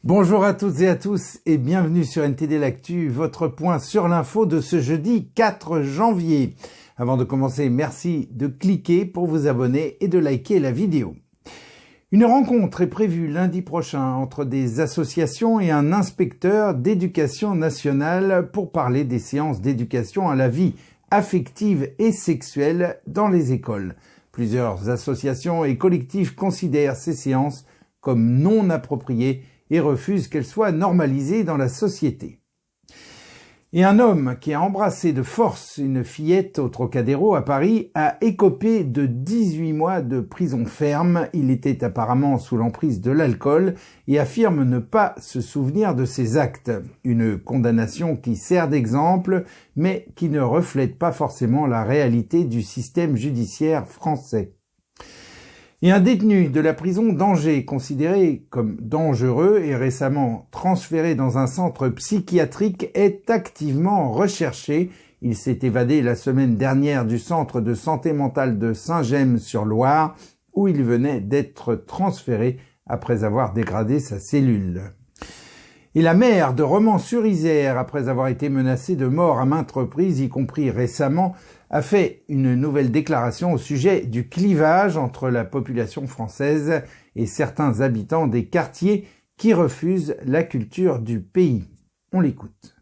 Bonjour à toutes et à tous et bienvenue sur NTD L'Actu, votre point sur l'info de ce jeudi 4 janvier. Avant de commencer, merci de cliquer pour vous abonner et de liker la vidéo. Une rencontre est prévue lundi prochain entre des associations et un inspecteur d'éducation nationale pour parler des séances d'éducation à la vie affective et sexuelle dans les écoles. Plusieurs associations et collectifs considèrent ces séances comme non appropriées et refuse qu'elle soit normalisée dans la société. Et un homme qui a embrassé de force une fillette au Trocadéro à Paris a écopé de 18 mois de prison ferme. Il était apparemment sous l'emprise de l'alcool et affirme ne pas se souvenir de ses actes. Une condamnation qui sert d'exemple, mais qui ne reflète pas forcément la réalité du système judiciaire français. Et un détenu de la prison d'Angers, considéré comme dangereux et récemment transféré dans un centre psychiatrique, est activement recherché. Il s'est évadé la semaine dernière du centre de santé mentale de Saint-Gemme-sur-Loire, où il venait d'être transféré après avoir dégradé sa cellule. Et la mère de Romans-sur-Isère, après avoir été menacée de mort à maintes reprises, y compris récemment, a fait une nouvelle déclaration au sujet du clivage entre la population française et certains habitants des quartiers qui refusent la culture du pays. On l'écoute.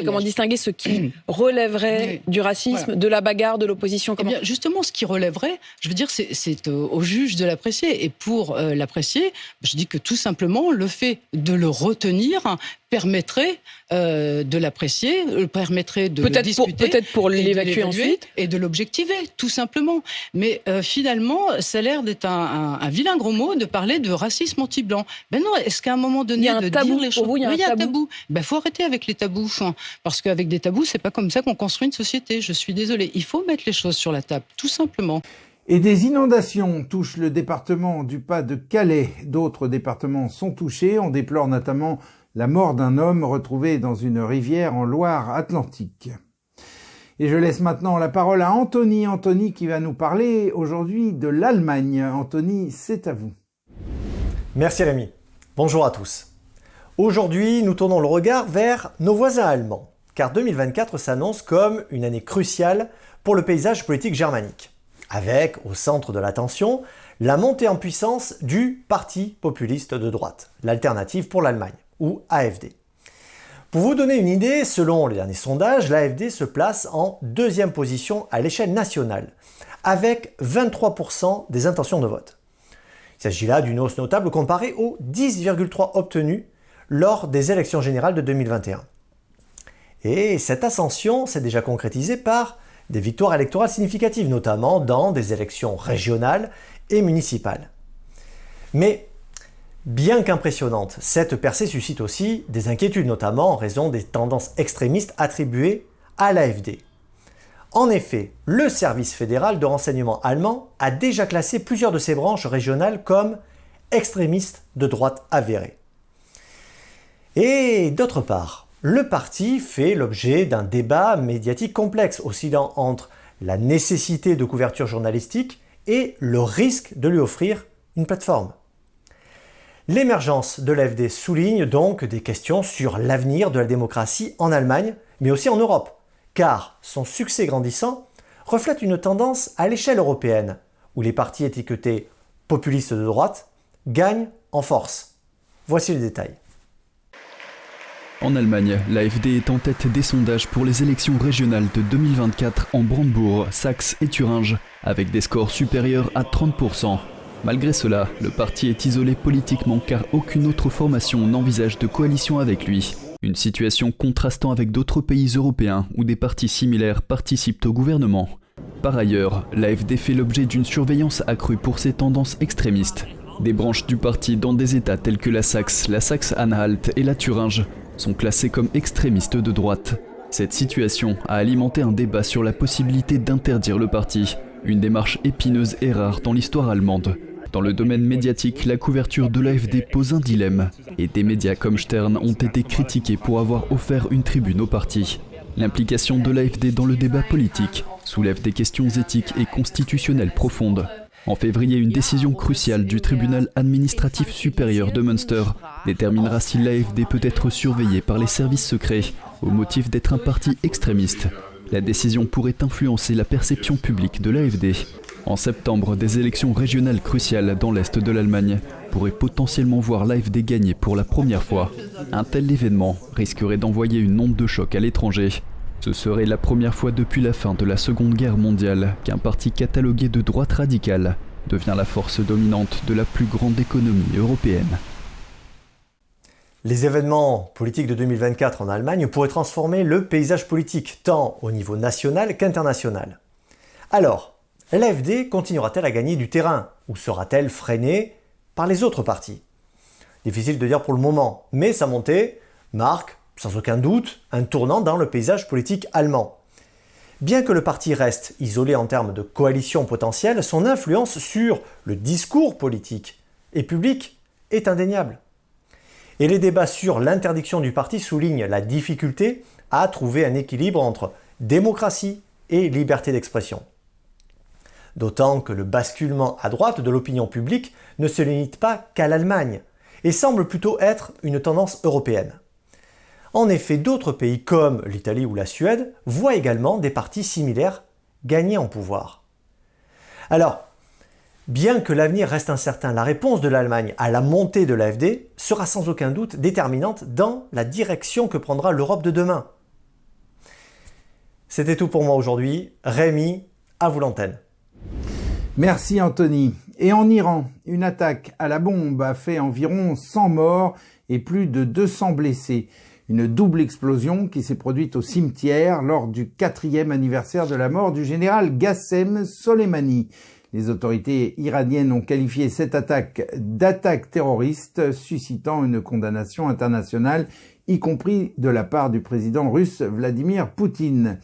Comment distinguer ce qui relèverait du racisme, de la bagarre, de l'opposition? Eh bien, justement, ce qui relèverait, je veux dire, c'est au juge de l'apprécier. Et pour l'apprécier, je dis que tout simplement, le fait de le retenir permettrait de l'apprécier, permettrait de le discuter. Peut-être pour l'évacuer ensuite. Et de l'objectiver, tout simplement. Mais finalement, ça a l'air d'être un vilain gros mot de parler de racisme anti-blanc. Ben non, est-ce qu'à un moment donné, dire les choses... Il y a un tabou. Ben, faut arrêter avec les tabous. Parce qu'avec des tabous, c'est pas comme ça qu'on construit une société. Je suis désolée. Il faut mettre les choses sur la table, tout simplement. Et des inondations touchent le département du Pas-de-Calais. D'autres départements sont touchés. On déplore notamment la mort d'un homme retrouvé dans une rivière en Loire-Atlantique. Et je laisse maintenant la parole à Anthony. Anthony qui va nous parler aujourd'hui de l'Allemagne. Anthony, c'est à vous. Merci Rémi. Bonjour à tous. Aujourd'hui, nous tournons le regard vers nos voisins allemands, car 2024 s'annonce comme une année cruciale pour le paysage politique germanique, avec, au centre de l'attention, la montée en puissance du Parti populiste de droite, l'Alternative pour l'Allemagne, ou AfD. Pour vous donner une idée, selon les derniers sondages, l'AfD se place en deuxième position à l'échelle nationale, avec 23% des intentions de vote. Il s'agit là d'une hausse notable comparée aux 10,3% obtenus lors des élections générales de 2021. Et cette ascension s'est déjà concrétisée par des victoires électorales significatives, notamment dans des élections régionales et municipales. Mais bien qu'impressionnante, cette percée suscite aussi des inquiétudes, notamment en raison des tendances extrémistes attribuées à l'AfD. En effet, le service fédéral de renseignement allemand a déjà classé plusieurs de ses branches régionales comme extrémistes de droite avérés. Et d'autre part, le parti fait l'objet d'un débat médiatique complexe, oscillant entre la nécessité de couverture journalistique et le risque de lui offrir une plateforme. L'émergence de l'AfD souligne donc des questions sur l'avenir de la démocratie en Allemagne, mais aussi en Europe, car son succès grandissant reflète une tendance à l'échelle européenne, où les partis étiquetés populistes de droite gagnent en force. Voici les détails. En Allemagne, l'AfD est en tête des sondages pour les élections régionales de 2024 en Brandebourg, Saxe et Thuringe, avec des scores supérieurs à 30%. Malgré cela, le parti est isolé politiquement car aucune autre formation n'envisage de coalition avec lui. Une situation contrastant avec d'autres pays européens où des partis similaires participent au gouvernement. Par ailleurs, l'AfD fait l'objet d'une surveillance accrue pour ses tendances extrémistes. Des branches du parti dans des États tels que la Saxe-Anhalt et la Thuringe sont classés comme extrémistes de droite. Cette situation a alimenté un débat sur la possibilité d'interdire le parti, une démarche épineuse et rare dans l'histoire allemande. Dans le domaine médiatique, la couverture de l'AfD pose un dilemme, et des médias comme Stern ont été critiqués pour avoir offert une tribune au parti. L'implication de l'AfD dans le débat politique soulève des questions éthiques et constitutionnelles profondes. En février, une décision cruciale du tribunal administratif supérieur de Münster déterminera si l'AfD peut être surveillée par les services secrets au motif d'être un parti extrémiste. La décision pourrait influencer la perception publique de l'AfD. En septembre, des élections régionales cruciales dans l'est de l'Allemagne pourraient potentiellement voir l'AfD gagner pour la première fois. Un tel événement risquerait d'envoyer une onde de choc à l'étranger. Ce serait la première fois depuis la fin de la Seconde Guerre mondiale qu'un parti catalogué de droite radicale devient la force dominante de la plus grande économie européenne. Les événements politiques de 2024 en Allemagne pourraient transformer le paysage politique, tant au niveau national qu'international. Alors, l'AfD continuera-t-elle à gagner du terrain ou sera-t-elle freinée par les autres partis? Difficile de dire pour le moment, mais sa montée marque, sans aucun doute, un tournant dans le paysage politique allemand. Bien que le parti reste isolé en termes de coalition potentielle, son influence sur le discours politique et public est indéniable. Et les débats sur l'interdiction du parti soulignent la difficulté à trouver un équilibre entre démocratie et liberté d'expression. D'autant que le basculement à droite de l'opinion publique ne se limite pas qu'à l'Allemagne et semble plutôt être une tendance européenne. En effet, d'autres pays comme l'Italie ou la Suède voient également des partis similaires gagner en pouvoir. Alors, bien que l'avenir reste incertain, la réponse de l'Allemagne à la montée de l'AfD sera sans aucun doute déterminante dans la direction que prendra l'Europe de demain. C'était tout pour moi aujourd'hui. Rémi, à vous l'antenne. Merci Anthony. Et en Iran, une attaque à la bombe a fait environ 100 morts et plus de 200 blessés. Une double explosion qui s'est produite au cimetière lors du 4e anniversaire de la mort du général Qassem Soleimani. Les autorités iraniennes ont qualifié cette attaque d'attaque terroriste, suscitant une condamnation internationale, y compris de la part du président russe Vladimir Poutine.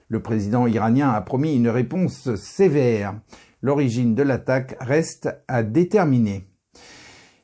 Le président iranien a promis une réponse sévère. L'origine de l'attaque reste à déterminer.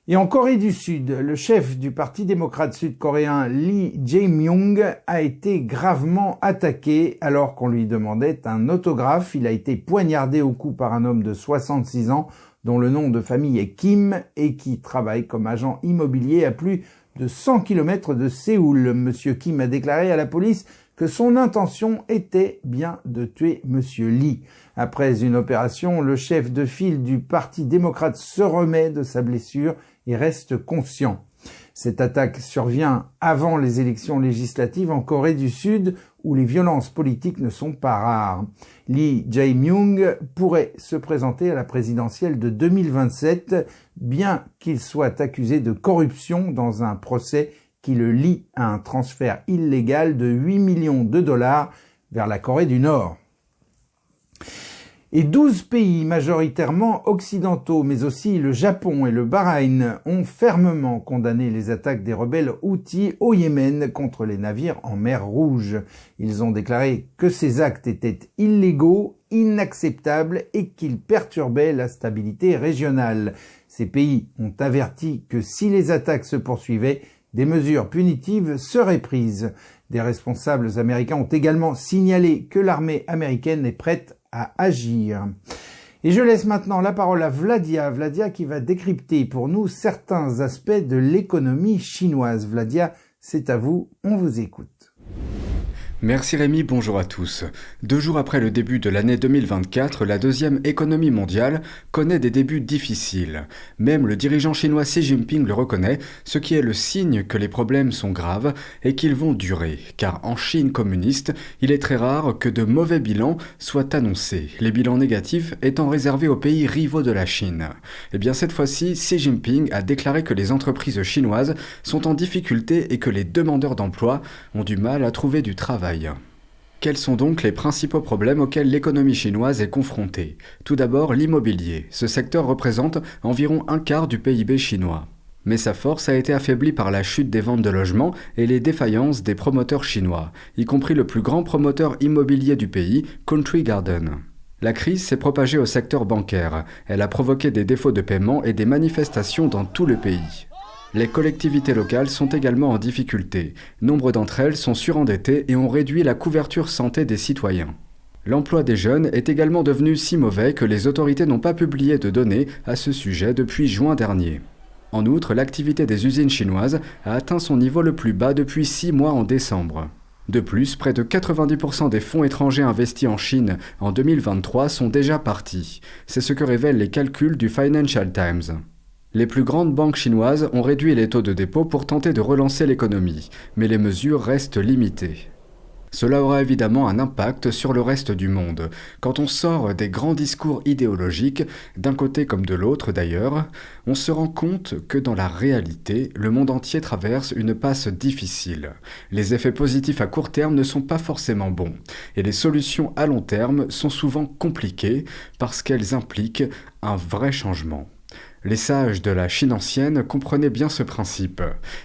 Et en Corée du Sud, le chef du Parti démocrate sud-coréen Lee Jae-myung a été gravement attaqué alors qu'on lui demandait un autographe. Il a été poignardé au cou par un homme de 66 ans dont le nom de famille est Kim et qui travaille comme agent immobilier à plus de 100 km de Séoul. Monsieur Kim a déclaré à la police que son intention était bien de tuer Monsieur Lee. Après une opération, le chef de file du Parti démocrate se remet de sa blessure et reste conscient. Cette attaque survient avant les élections législatives en Corée du Sud où les violences politiques ne sont pas rares. Lee Jae-myung pourrait se présenter à la présidentielle de 2027, bien qu'il soit accusé de corruption dans un procès qui le lie à un transfert illégal de 8 millions de dollars vers la Corée du Nord. Et 12 pays majoritairement occidentaux, mais aussi le Japon et le Bahreïn, ont fermement condamné les attaques des rebelles Houthis au Yémen contre les navires en mer Rouge. Ils ont déclaré que ces actes étaient illégaux, inacceptables et qu'ils perturbaient la stabilité régionale. Ces pays ont averti que si les attaques se poursuivaient, des mesures punitives seraient prises. Des responsables américains ont également signalé que l'armée américaine est prête à agir. Et je laisse maintenant la parole à Vladia qui va décrypter pour nous certains aspects de l'économie chinoise. Vladia, c'est à vous, on vous écoute. Merci Rémi, bonjour à tous. 2 jours après le début de l'année 2024, la deuxième économie mondiale connaît des débuts difficiles. Même le dirigeant chinois Xi Jinping le reconnaît, ce qui est le signe que les problèmes sont graves et qu'ils vont durer. Car en Chine communiste, il est très rare que de mauvais bilans soient annoncés, les bilans négatifs étant réservés aux pays rivaux de la Chine. Et bien cette fois-ci, Xi Jinping a déclaré que les entreprises chinoises sont en difficulté et que les demandeurs d'emploi ont du mal à trouver du travail. Quels sont donc les principaux problèmes auxquels l'économie chinoise est confrontée? Tout d'abord, l'immobilier. Ce secteur représente environ un quart du PIB chinois. Mais sa force a été affaiblie par la chute des ventes de logements et les défaillances des promoteurs chinois, y compris le plus grand promoteur immobilier du pays, Country Garden. La crise s'est propagée au secteur bancaire. Elle a provoqué des défauts de paiement et des manifestations dans tout le pays. Les collectivités locales sont également en difficulté. Nombre d'entre elles sont surendettées et ont réduit la couverture santé des citoyens. L'emploi des jeunes est également devenu si mauvais que les autorités n'ont pas publié de données à ce sujet depuis juin dernier. En outre, l'activité des usines chinoises a atteint son niveau le plus bas depuis 6 mois en décembre. De plus, près de 90% des fonds étrangers investis en Chine en 2023 sont déjà partis. C'est ce que révèlent les calculs du Financial Times. Les plus grandes banques chinoises ont réduit les taux de dépôt pour tenter de relancer l'économie, mais les mesures restent limitées. Cela aura évidemment un impact sur le reste du monde. Quand on sort des grands discours idéologiques, d'un côté comme de l'autre d'ailleurs, on se rend compte que dans la réalité, le monde entier traverse une passe difficile. Les effets positifs à court terme ne sont pas forcément bons, et les solutions à long terme sont souvent compliquées parce qu'elles impliquent un vrai changement. Les sages de la Chine ancienne comprenaient bien ce principe.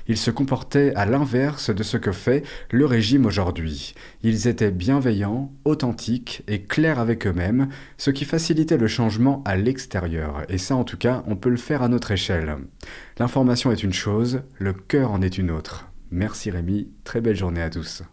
Ils se comportaient à l'inverse de ce que fait le régime aujourd'hui. Ils étaient bienveillants, authentiques et clairs avec eux-mêmes, ce qui facilitait le changement à l'extérieur. Et ça, en tout cas, on peut le faire à notre échelle. L'information est une chose, le cœur en est une autre. Merci Rémi, très belle journée à tous.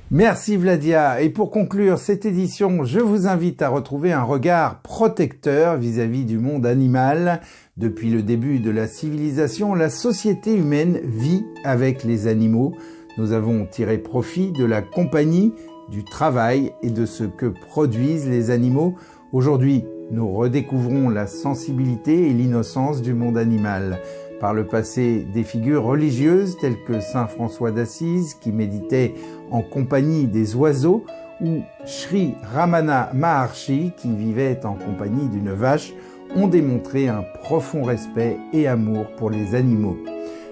Merci Vladia. Et pour conclure cette édition, je vous invite à retrouver un regard protecteur vis-à-vis du monde animal. Depuis le début de la civilisation, la société humaine vit avec les animaux. Nous avons tiré profit de la compagnie, du travail et de ce que produisent les animaux. Aujourd'hui, nous redécouvrons la sensibilité et l'innocence du monde animal. Par le passé, des figures religieuses telles que Saint François d'Assise qui méditait en compagnie des oiseaux ou Sri Ramana Maharshi qui vivait en compagnie d'une vache ont démontré un profond respect et amour pour les animaux.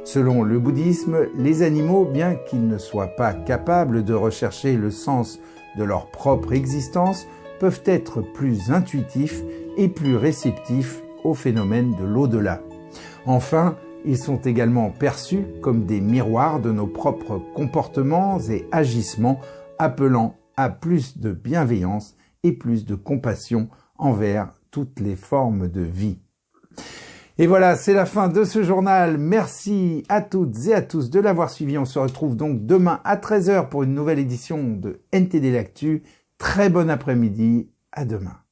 Selon le bouddhisme, les animaux, bien qu'ils ne soient pas capables de rechercher le sens de leur propre existence, peuvent être plus intuitifs et plus réceptifs aux phénomènes de l'au-delà. Enfin, ils sont également perçus comme des miroirs de nos propres comportements et agissements, appelant à plus de bienveillance et plus de compassion envers toutes les formes de vie. Et voilà, c'est la fin de ce journal. Merci à toutes et à tous de l'avoir suivi. On se retrouve donc demain à 13h pour une nouvelle édition de NTD L'Actu. Très bon après-midi, à demain.